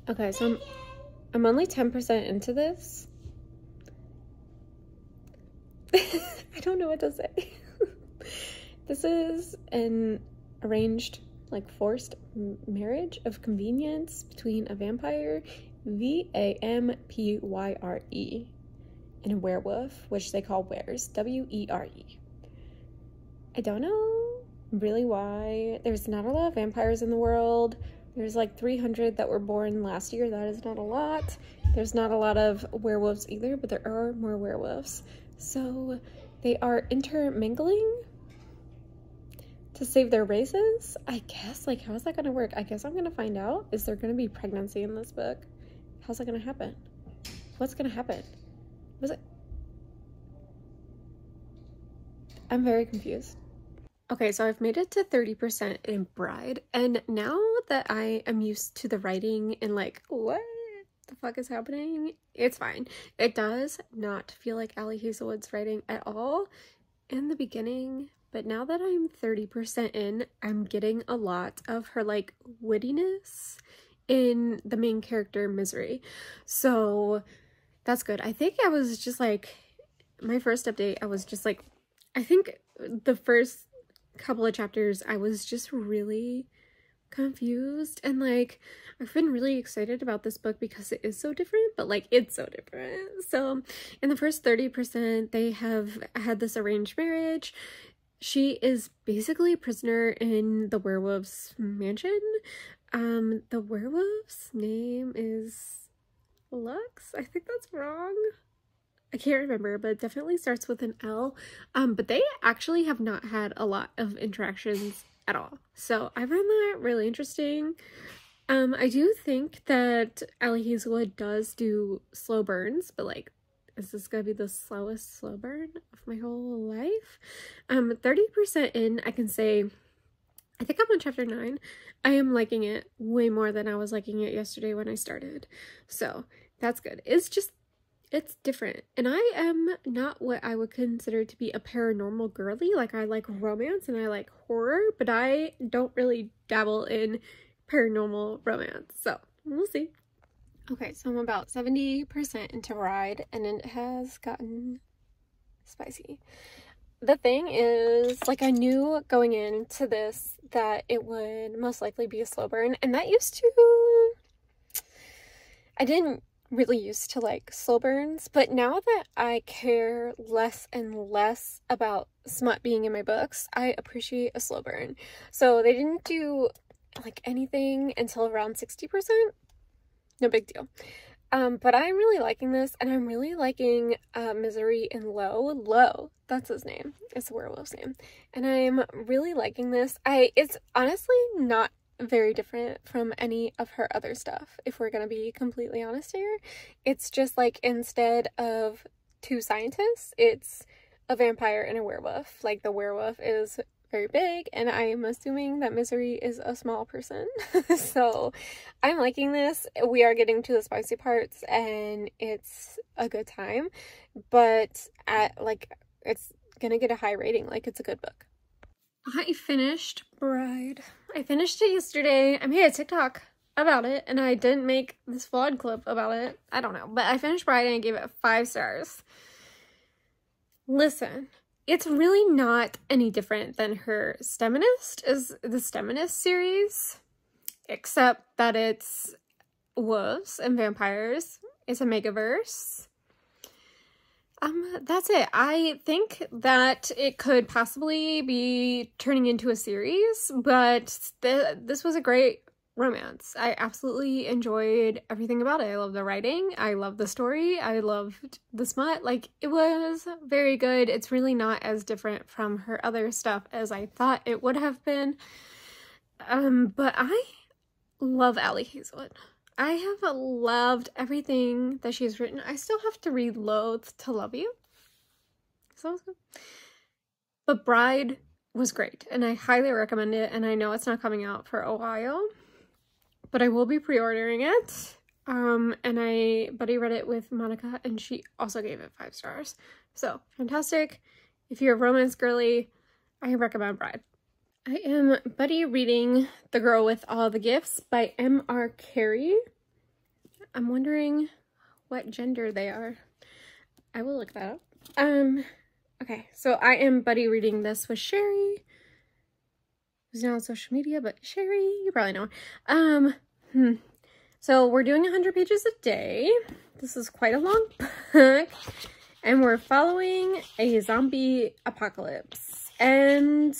Okay, so I'm only 10% into this. I don't know what to say. This is an arranged, like forced marriage of convenience between a vampire, V-A-M-P-Y-R-E, and a werewolf, which they call weres, W-E-R-E. I don't know really why. There's not a lot of vampires in the world. There's like 300 that were born last year. That is not a lot. There's not a lot of werewolves either, but there are more werewolves. So they are intermingling to save their races, I guess. Like, how is that gonna work? I guess I'm gonna find out. Is there gonna be pregnancy in this book? How's that gonna happen? What's gonna happen? Was it? I'm very confused. Okay, so I've made it to 30% in Bride, and now that I am used to the writing and like, what the fuck is happening? It's fine. It does not feel like Ali Hazelwood's writing at all in the beginning, but now that I'm 30% in, I'm getting a lot of her like wittiness in the main character Misery. So that's good. I think I was just like, my first update, I was just like, I think the first couple of chapters I was just really confused, and like I've been really excited about this book because it is so different, but like it's so different. So in the first 30% they have had this arranged marriage. She is basically a prisoner in the werewolf's mansion. The werewolf's name is Lux. I think that's wrong. I can't remember, but it definitely starts with an L. But they actually have not had a lot of interactions at all. So I find that really interesting. I do think that Ali Hazelwood does do slow burns, but like, is this gonna be the slowest slow burn of my whole life? 30% in, I can say, I think I'm on chapter 9. I am liking it way more than I was liking it yesterday when I started. So that's good. It's different, and I am not what I would consider to be a paranormal girly. Like, I like romance and I like horror, but I don't really dabble in paranormal romance, so we'll see. Okay, so I'm about 70% into Ride, and it has gotten spicy. The thing is, like, I knew going into this that it would most likely be a slow burn, and that used to, I didn't really used to like slow burns, but now that I care less and less about smut being in my books, I appreciate a slow burn. So they didn't do like anything until around 60%. No big deal. But I'm really liking this, and I'm really liking Misery and Low, that's his name. It's the werewolf's name. And I'm really liking this. It's honestly not very different from any of her other stuff, if we're gonna be completely honest here. It's just like, instead of two scientists, it's a vampire and a werewolf. Like, the werewolf is very big, and I am assuming that Misery is a small person. So I'm liking this. We are getting to the spicy parts, and it's a good time, but it's gonna get a high rating. Like, it's a good book. I finished Bride. I finished it yesterday. I made a TikTok about it, and I didn't make this vlog clip about it. I don't know, but I finished Bride and I gave it 5 stars. Listen, it's really not any different than her Steminist, is the Steminist series, except that it's wolves and vampires. It's a megaverse. That's it. I think that it could possibly be turning into a series, but this was a great romance. I absolutely enjoyed everything about it. I love the writing. I love the story. I loved the smut. Like, it was very good. It's really not as different from her other stuff as I thought it would have been. But I love Ali Hazelwood. I have loved everything that she's written. I still have to read Loathe to Love You. So, but Bride was great, and I highly recommend it, and I know it's not coming out for a while, but I will be pre-ordering it. And I buddy read it with Monica, and she also gave it 5 stars. So, fantastic. If you're a romance girly, I recommend Bride. I am buddy reading The Girl with All the Gifts by M.R. Carey. I'm wondering what gender they are. I will look that up. Okay, so I am buddy reading this with Sherry, who's not on social media, but Sherry, you probably know her. So we're doing 100 pages a day. This is quite a long book, and we're following a zombie apocalypse. And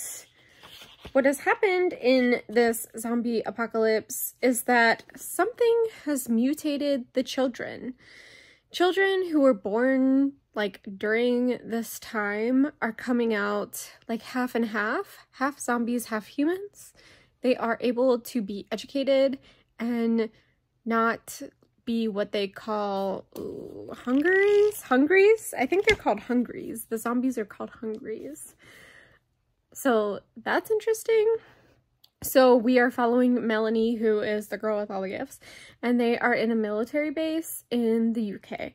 what has happened in this zombie apocalypse is that something has mutated the children. Children who were born like during this time are coming out like half and half zombies, half humans. They are able to be educated and not be what they call hungries. I think they're called hungries. The zombies are called hungries. So that's interesting. So we are following Melanie, who is the girl with all the gifts, and they are in a military base in the UK.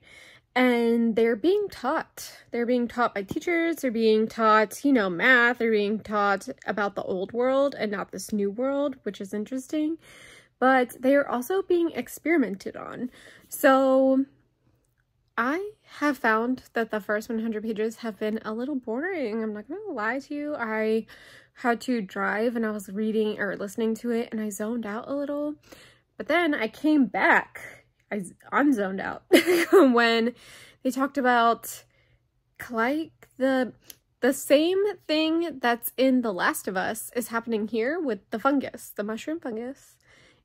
And they're being taught. They're being taught by teachers. They're being taught, you know, math. They're being taught about the old world and not this new world, which is interesting. But they are also being experimented on. So I have found that the first 100 pages have been a little boring. I'm not gonna lie to you. I had to drive and I was reading or listening to it and I zoned out a little. But then I came back. I unzoned out when they talked about like the same thing that's in The Last of Us is happening here with the fungus, the mushroom fungus.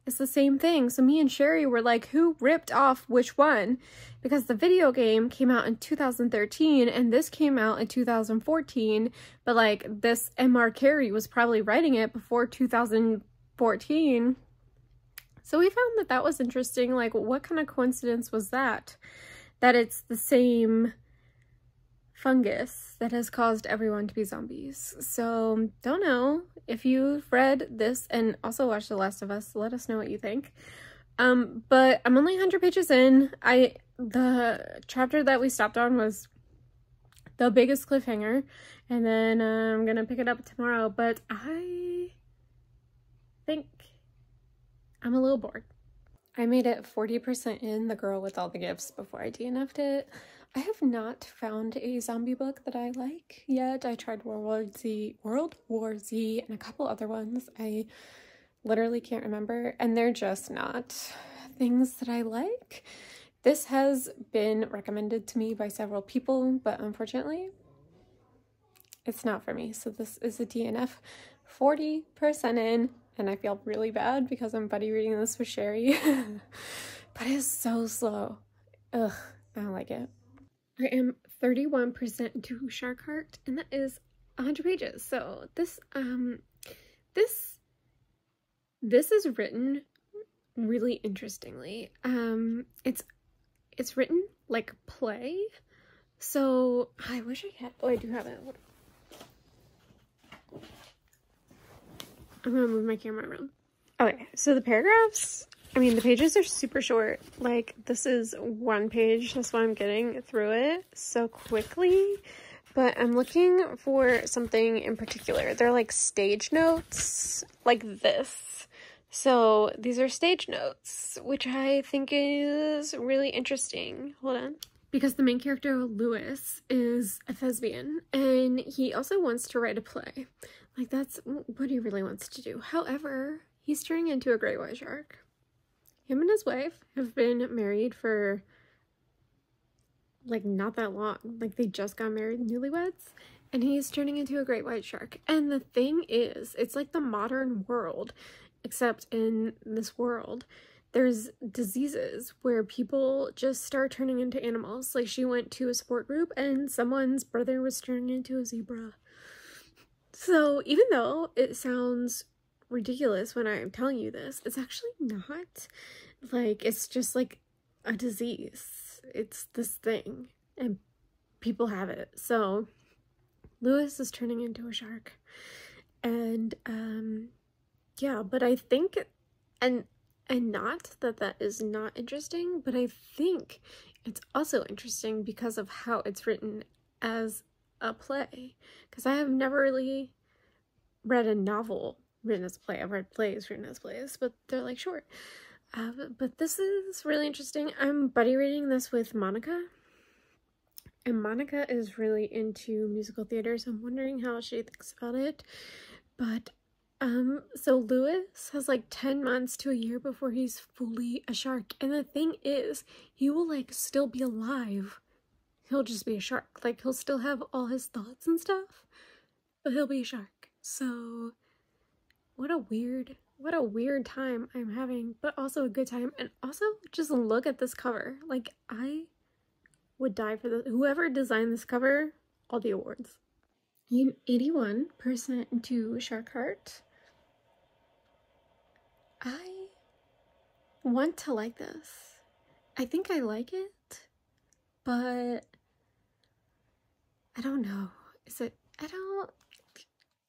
It's the same thing. So me and Sherry were like, who ripped off which one? Because the video game came out in 2013 and this came out in 2014. But like this M.R. Carey was probably writing it before 2014. So we found that that was interesting. Like, what kind of coincidence was that? That it's the same fungus that has caused everyone to be zombies. So, don't know. If you've read this and also watched The Last of Us, let us know what you think. But I'm only 100 pages in. The chapter that we stopped on was the biggest cliffhanger. And then I'm gonna pick it up tomorrow. But I think I'm a little bored. I made it 40% in The Girl with All the Gifts before I DNF'd it. I have not found a zombie book that I like yet. I tried World War Z, and a couple other ones. I literally can't remember, and they're just not things that I like. This has been recommended to me by several people, but unfortunately, it's not for me. So this is a DNF, 40% in. And I feel really bad because I'm buddy reading this with Sherry. But it's so slow. Ugh, I don't like it. I am 31% into Shark Heart, and that is 100 pages. So this is written really interestingly. It's written like play. So I wish I had, oh, I do have it. I'm gonna move my camera around. Okay, so the paragraphs, I mean, the pages are super short. Like, this is one page. That's why I'm getting through it so quickly. But I'm looking for something in particular. They're like stage notes, like this. So these are stage notes, which I think is really interesting. Hold on. Because the main character, Lewis, is a thespian, and he also wants to write a play. Like, that's what he really wants to do. However, he's turning into a great white shark. Him and his wife have been married for, like, not that long. Like, they just got married, newlyweds, and he's turning into a great white shark. And the thing is, it's like the modern world, except in this world, there's diseases where people just start turning into animals. Like, she went to a sport group, and someone's brother was turning into a zebra. So even though it sounds ridiculous when I'm telling you this, it's actually not. Like, it's just like a disease. It's this thing and people have it. So Lewis is turning into a shark. And yeah, but I think, and not that that is not interesting, but I think it's also interesting because of how it's written as a play, because I have never really read a novel written as a play. I've read plays written as plays, but they're like short. But this is really interesting. I'm buddy reading this with Monica. And Monica is really into musical theater, so I'm wondering how she thinks about it. But, so Lewis has like 10 months to a year before he's fully a shark. And the thing is, he will like still be alive. He'll just be a shark. Like, he'll still have all his thoughts and stuff, but he'll be a shark. So, what a weird time I'm having, but also a good time. And also, just look at this cover. Like, I would die for this. Whoever designed this cover, all the awards. I'm 81% into Shark Heart. I want to like this. I think I like it, but I don't know.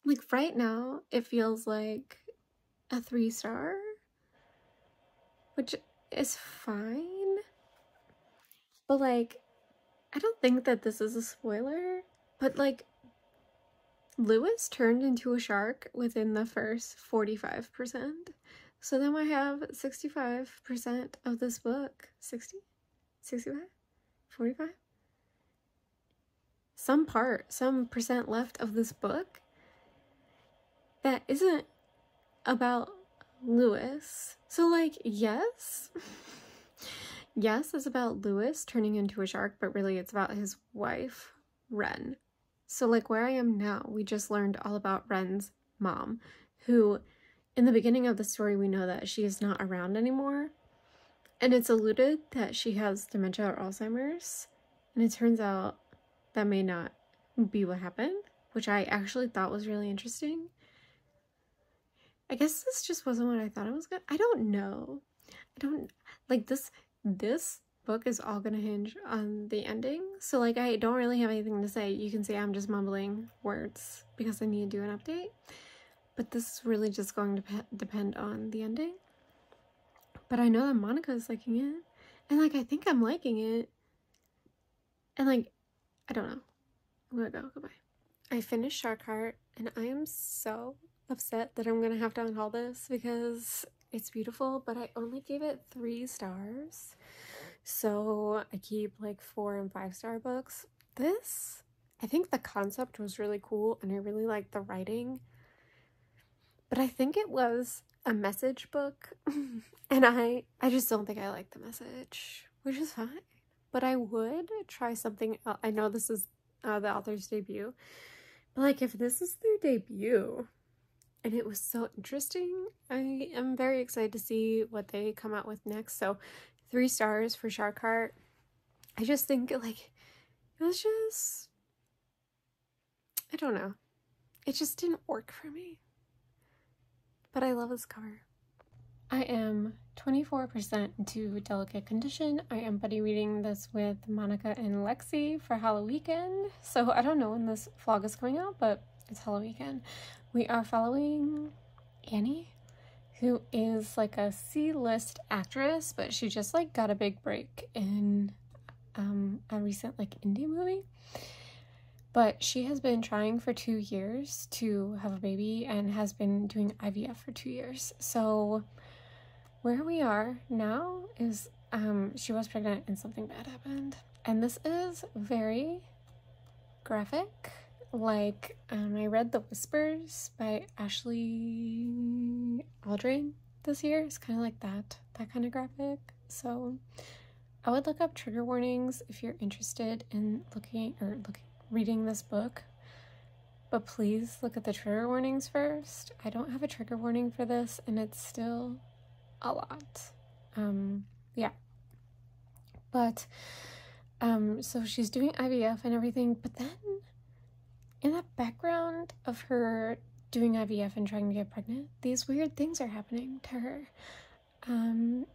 Like right now, it feels like a 3-star, which is fine. But like, I don't think that this is a spoiler, but like, Lewis turned into a shark within the first 45%. So then I have 65% of this book. 60? 65? 45? Some percent left of this book that isn't about Lewis. So like, yes, it's about Lewis turning into a shark, but really it's about his wife, Ren. So like where I am now, we just learned all about Ren's mom, who in the beginning of the story, we know that she is not around anymore. And it's alluded that she has dementia or Alzheimer's. And it turns out that may not be what happened, which I actually thought was really interesting. I guess this just wasn't what I thought it was good. I don't know. I don't like this book is all gonna hinge on the ending. So like I don't really have anything to say. You can say I'm just mumbling words because I need to do an update. But this is really just going to depend on the ending. But I know that Monica is liking it. And like I think I'm liking it. And like, I don't know. I'm gonna go. Goodbye. I finished Shark Heart and I am so upset that I'm gonna have to unhaul this because it's beautiful, but I only gave it 3 stars. So I keep like 4 and 5-star books. This, I think the concept was really cool and I really liked the writing, but I think it was a message book and I just don't think I like the message, which is fine, but I would try something else. I know this is the author's debut, but like if this is their debut and it was so interesting, I am very excited to see what they come out with next. So 3 stars for Shark Heart. I just think like it was just, I don't know, it just didn't work for me, but I love this cover. I am 24% into Delicate Condition. I am buddy reading this with Monica and Lexi for Halloween. So I don't know when this vlog is coming out, but it's Halloween. We are following Annie, who is like a C-list actress, but she just like got a big break in a recent like indie movie. But she has been trying for 2 years to have a baby and has been doing IVF for 2 years. So where we are now is she was pregnant and something bad happened. And this is very graphic. Like, I read The Whispers by Ashley Aldrin this year. It's kind of like that kind of graphic. So I would look up trigger warnings if you're interested in reading this book. But please look at the trigger warnings first. I don't have a trigger warning for this, and it's still a lot. Yeah. But, so she's doing IVF and everything, but then in the background of her doing IVF and trying to get pregnant, these weird things are happening to her.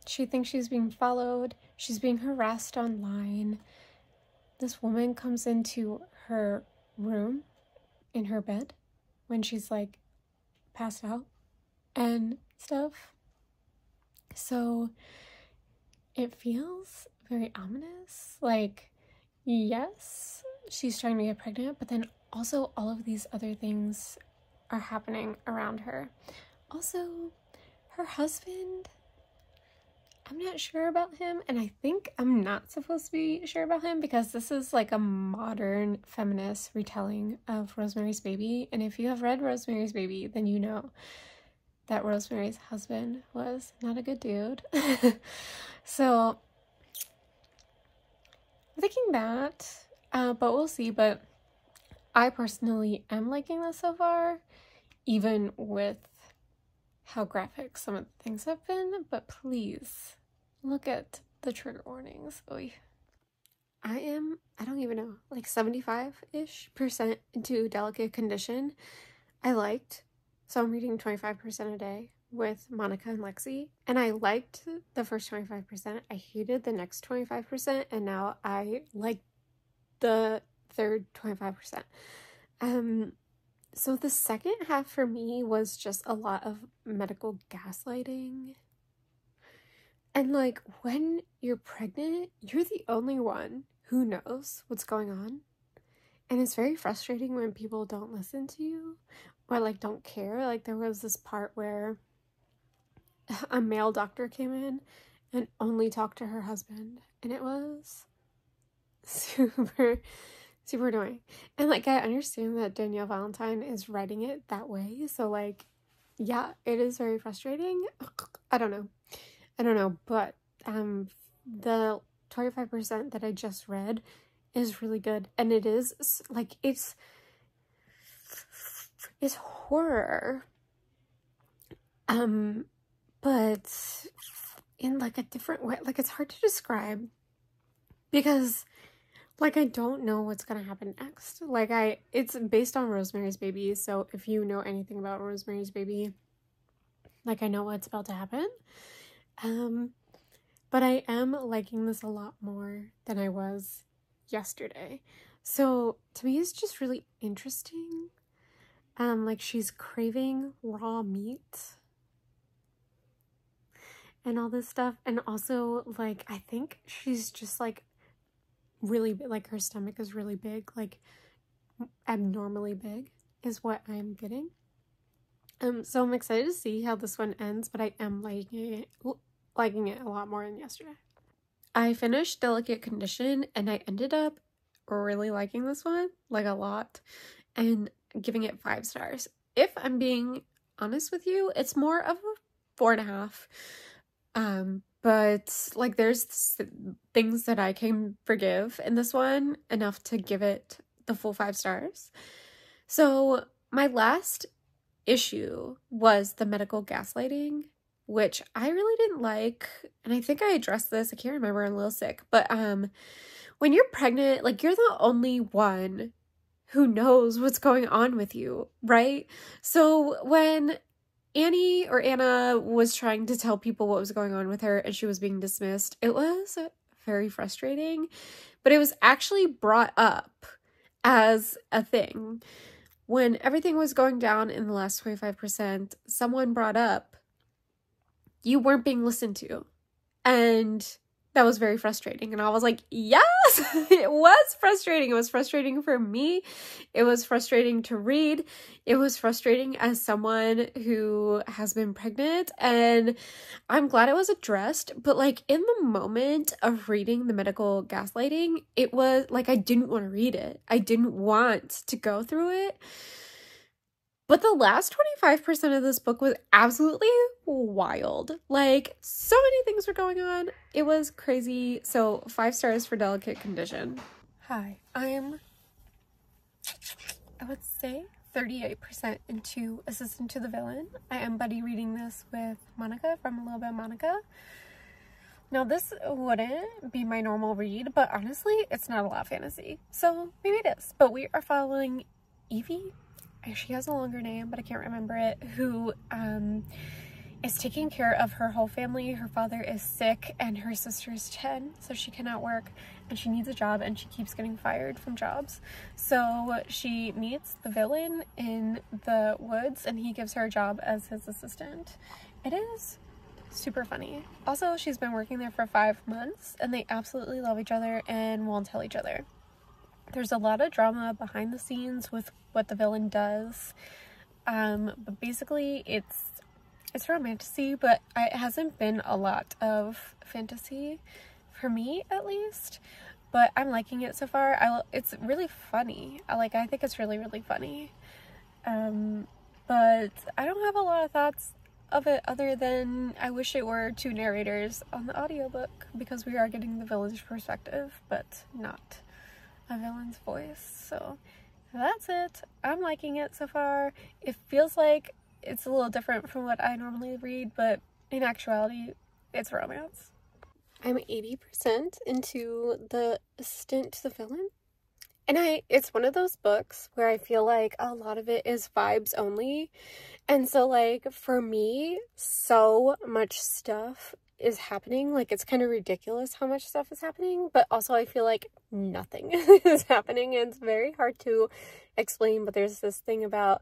She thinks she's being followed. She's being harassed online. This woman comes into her room in her bed when she's like passed out and stuff. So it feels very ominous. Like, yes, she's trying to get pregnant, but then also all of these other things are happening around her. Also, her husband, I'm not sure about him, and I think I'm not supposed to be sure about him because this is like a modern feminist retelling of Rosemary's Baby, and if you have read Rosemary's Baby, then you know that Rosemary's husband was not a good dude. So I'm thinking that, but we'll see. But I personally am liking this so far, even with how graphic some of the things have been. But please look at the trigger warnings. Oy. I don't even know, like 75-ish% into Delicate Condition. I liked, so I'm reading 25% a day with Monica and Lexi, and I liked the first 25%. I hated the next 25%, and now I like the third 25%. So the second half for me was just a lot of medical gaslighting. And like, when you're pregnant, you're the only one who knows what's going on. And it's very frustrating when people don't listen to you or like don't care. Like, there was this part where a male doctor came in and only talked to her husband, and it was super annoying. And like, I understand that Danielle Valentine is writing it that way, so like, yeah, it is very frustrating. I don't know, but the 25% that I just read is really good, and it is like, it's horror, but in like a different way. Like, it's hard to describe because like, I don't know what's gonna happen next. Like, it's based on Rosemary's Baby, so if you know anything about Rosemary's Baby, like, I know what's about to happen. But I am liking this a lot more than I was yesterday. So to me, it's just really interesting. Like, she's craving raw meat and all this stuff, and also like, I think she's just like really, like, her stomach is really big, like abnormally big is what I'm getting. So I'm excited to see how this one ends, but I am liking it a lot more than yesterday. I finished Delicate Condition, and I ended up really liking this one, like, a lot, and giving it 5 stars. If I'm being honest with you, it's more of a 4.5. But like, there's things that I can forgive in this one enough to give it the full 5 stars. So my last issue was the medical gaslighting, which I really didn't like, and I think I addressed this, I can't remember, I'm a little sick, but when you're pregnant, like, you're the only one who knows what's going on with you, right? So when Anna was trying to tell people what was going on with her and she was being dismissed, it was very frustrating, but it was actually brought up as a thing. When everything was going down in the last 25%, someone brought up, you weren't being listened to, and that was very frustrating. And I was like, yes, it was frustrating. It was frustrating for me. It was frustrating to read. It was frustrating as someone who has been pregnant, and I'm glad it was addressed. But like, in the moment of reading the medical gaslighting, it was like, I didn't want to read it. I didn't want to go through it. But the last 25% of this book was absolutely wild. Like, so many things were going on. It was crazy. So 5 stars for Delicate Condition. Hi, I would say 38% into Assistant to the Villain. I am buddy reading this with Monica from A Little Bit of Monica. Now, this wouldn't be my normal read, but honestly, it's not a lot of fantasy. So maybe it is. But we are following Evie. She has a longer name, but I can't remember it, who is taking care of her whole family. Her father is sick and her sister is 10, so she cannot work, and she needs a job, and she keeps getting fired from jobs. So she meets the villain in the woods, and he gives her a job as his assistant. It is super funny. Also, she's been working there for 5 months, and they absolutely love each other and won't tell each other. There's a lot of drama behind the scenes with what the villain does, but basically it's it's romantasy, but it hasn't been a lot of fantasy for me, at least. But I'm liking it so far. It's really funny. I think it's really, really funny. But I don't have a lot of thoughts of it other than I wish it were two narrators on the audiobook, because we are getting the villain's perspective, but not a villain's voice. So that's it. I'm liking it so far. It feels like it's a little different from what I normally read, but in actuality, it's romance. I'm 80% into the assistant to the villain. And it's one of those books where I feel like a lot of it is vibes only. And so, like, for me, so much stuff is happening. Like, it's kind of ridiculous how much stuff is happening. But also, I feel like nothing is happening. And it's very hard to explain. But there's this thing about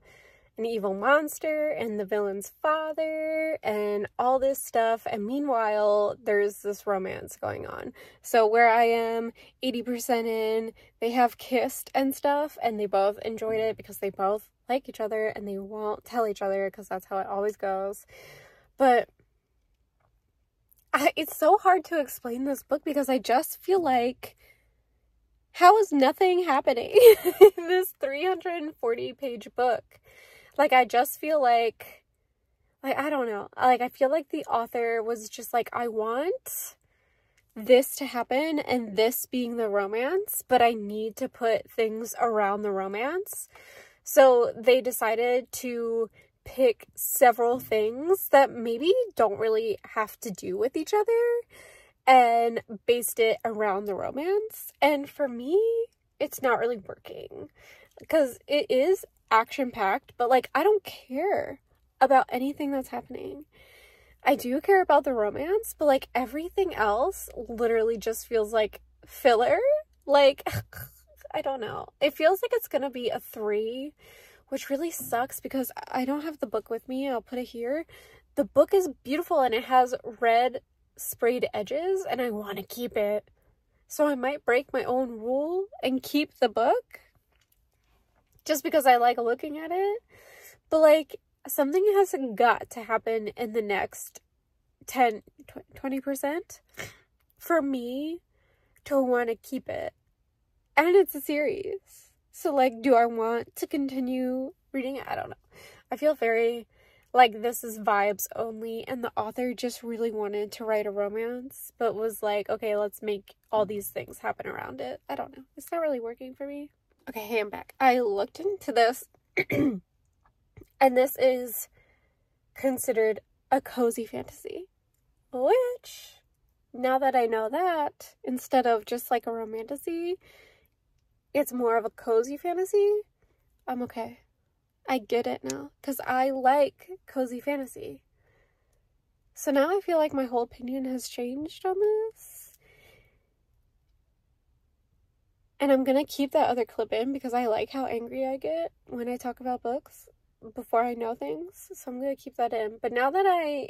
an evil monster and the villain's father and all this stuff, and meanwhile there's this romance going on. So where I am 80% in, they have kissed and stuff, and they both enjoyed it because they both like each other, and they won't tell each other because that's how it always goes. But it's so hard to explain this book because I just feel like, how is nothing happening in this 340-page book? Like, I just feel like, I don't know. Like, I feel like the author was just like, I want this to happen and this being the romance, but I need to put things around the romance. So they decided to pick several things that maybe don't really have to do with each other and based it around the romance. And for me, it's not really working because it is action-packed, but like, I don't care about anything that's happening. I do care about the romance, but like, everything else literally just feels like filler. Like, I don't know. It feels like it's gonna be a 3, which really sucks because I don't have the book with me. I'll put it here. The book is beautiful and it has red sprayed edges, and I want to keep it. So I might break my own rule and keep the book just because I like looking at it. But like, something has got to happen in the next 20% for me to want to keep it. And it's a series. So like, do I want to continue reading it? I don't know. I feel very like this is vibes only, and the author just really wanted to write a romance, but was like, okay, let's make all these things happen around it. I don't know. It's not really working for me. Okay, hey, I'm back. I looked into this, and this is considered a cozy fantasy, which, now that I know that, instead of just like a romantasy, it's more of a cozy fantasy, I'm okay. I get it now, because I like cozy fantasy. So now I feel like my whole opinion has changed on this. And I'm gonna keep that other clip in because I like how angry I get when I talk about books before I know things. So I'm gonna keep that in. But now that I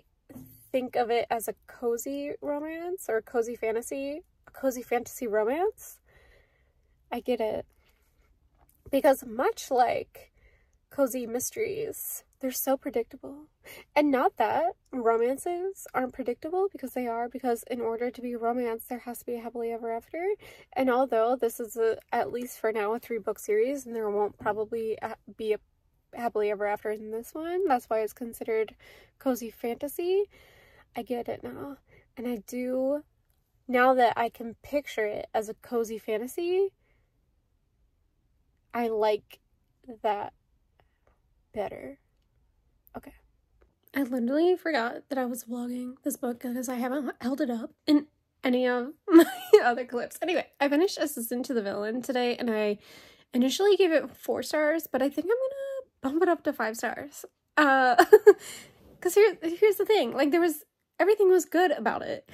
think of it as a cozy romance or a cozy fantasy romance, I get it. Because much like cozy mysteries, they're so predictable. And not that romances aren't predictable, because they are, because in order to be a romance, there has to be a happily ever after. And although this is at least for now, a 3-book series, and there won't probably be a happily ever after in this one, that's why it's considered cozy fantasy, I get it now. And I do, now that I can picture it as a cozy fantasy, I like that better. Okay. I literally forgot that I was vlogging this book because I haven't held it up in any of my other clips. Anyway, I finished Assistant to the Villain today, and I initially gave it 4 stars, but I think I'm gonna bump it up to 5 stars. Because here's the thing. Like, everything was good about it.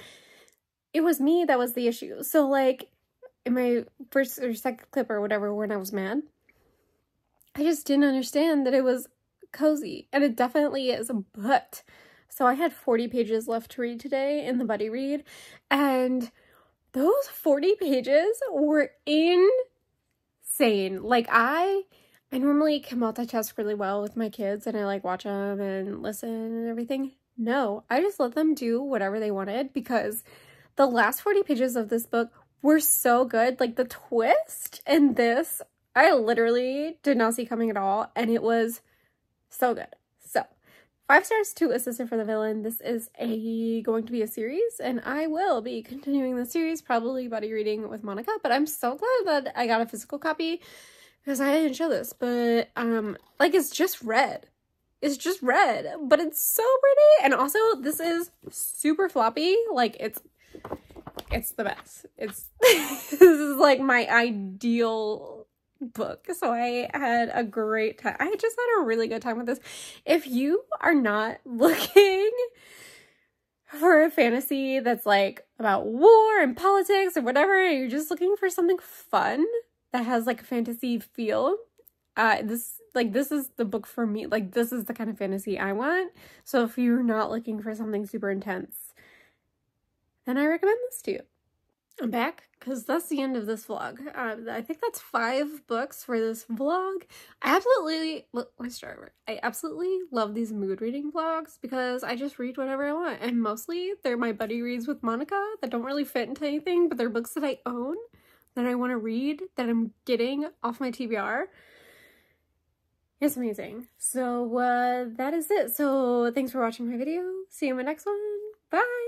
It was me that was the issue. So, like, in my first or second clip or whatever, when I was mad, I just didn't understand that it was cozy, and it definitely is. But so I had 40 pages left to read today in the buddy read, and those 40 pages were insane. Like, I normally can multitask really well with my kids, and I like watch them and listen and everything. No, I just let them do whatever they wanted because the last 40 pages of this book were so good. Like the twist in this, I literally did not see coming at all, and it was so good. So 5 stars to Assistant for the Villain. This is going to be a series, and I will be continuing the series, probably buddy reading with Monica, but I'm so glad that I got a physical copy because I didn't show this, but like it's just red. It's just red, but it's so pretty. And also this is super floppy. Like it's the best. This is like my ideal book. So I had a great time. I just had a really good time with this. If you are not looking for a fantasy that's like about war and politics or whatever, and you're just looking for something fun that has like a fantasy feel, this is the book for me. Like, this is the kind of fantasy I want. So if you're not looking for something super intense, then I recommend this to you. I'm back because that's the end of this vlog. I think that's 5 books for this vlog. I absolutely love these mood reading vlogs because I just read whatever I want, and mostly they're my buddy reads with Monica that don't really fit into anything, but they're books that I own, that I want to read, that I'm getting off my TBR. It's amazing. So that is it. So thanks for watching my video. See you in my next one. Bye!